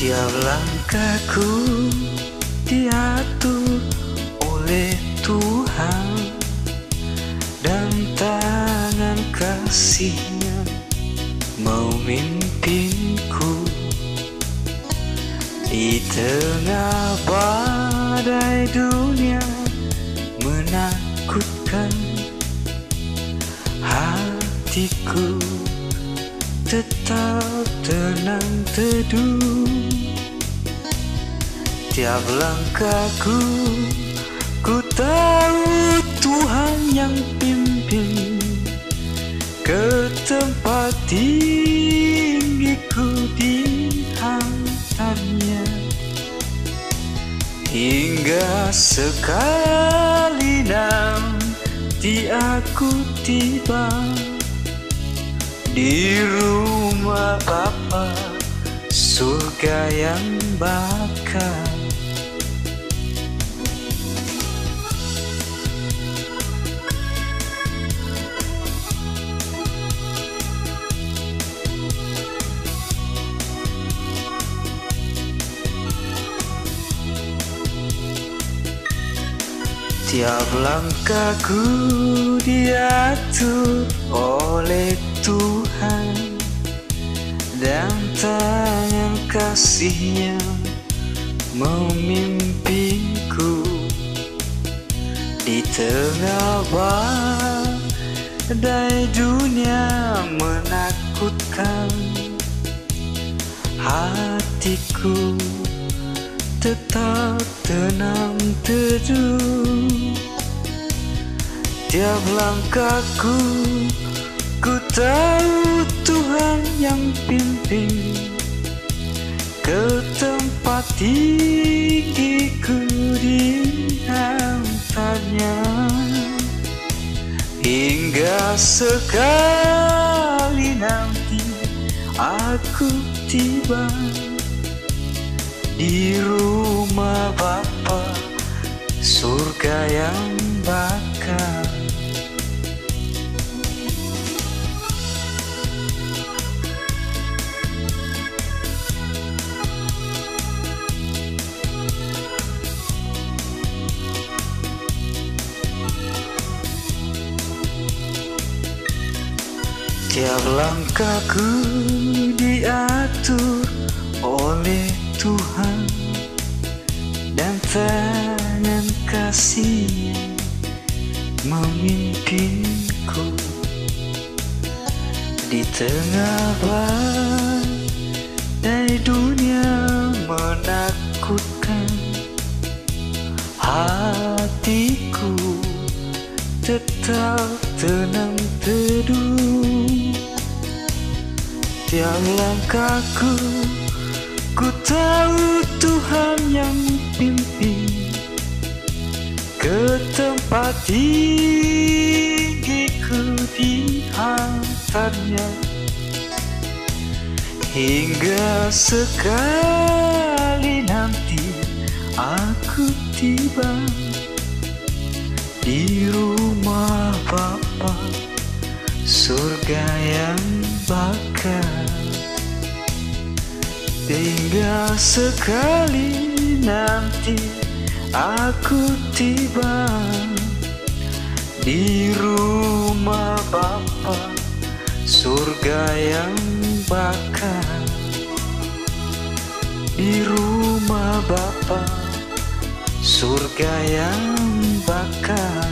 Tiap langkahku diatur oleh Tuhan, dan tangan kasih-Nya memimpinku. Di tengah badai dunia menakutkan, hatiku tetap tenang teduh. Tiap langkahku, ku tahu Tuhan yang pimpin ke tempat tinggiku dihantarnya. Hingga sekali nanti aku tiba di rumah Bapa, surga yang bakal. Tiap langkahku diatur oleh Tuhan, dan tangan kasih-Nya memimpinku. Di tengah badai dunia menakutkan, hatiku tetap tenang teduh. Tiap langkahku, ku tahu Tuhan yang pimpin ke tempat tinggiku dihantarnya. Hingga sekali nanti aku tiba di rumah Bapa, surga yang bakal. Tiap langkahku diatur oleh Tuhan, dan tangan kasih-Nya memimpinku. Di tengah badai dunia menakutkan, hatiku tetap tenang teduh. Tiap langkahku, ku tahu Tuhan yang pimpin ke tempat tinggiku dihantarnya. Hingga sekali nanti aku tiba di rumah Bapa, surga yang bakal. Hingga sekali nanti aku tiba di rumah Bapa, surga yang bakal. Di rumah Bapa, surga yang bakal.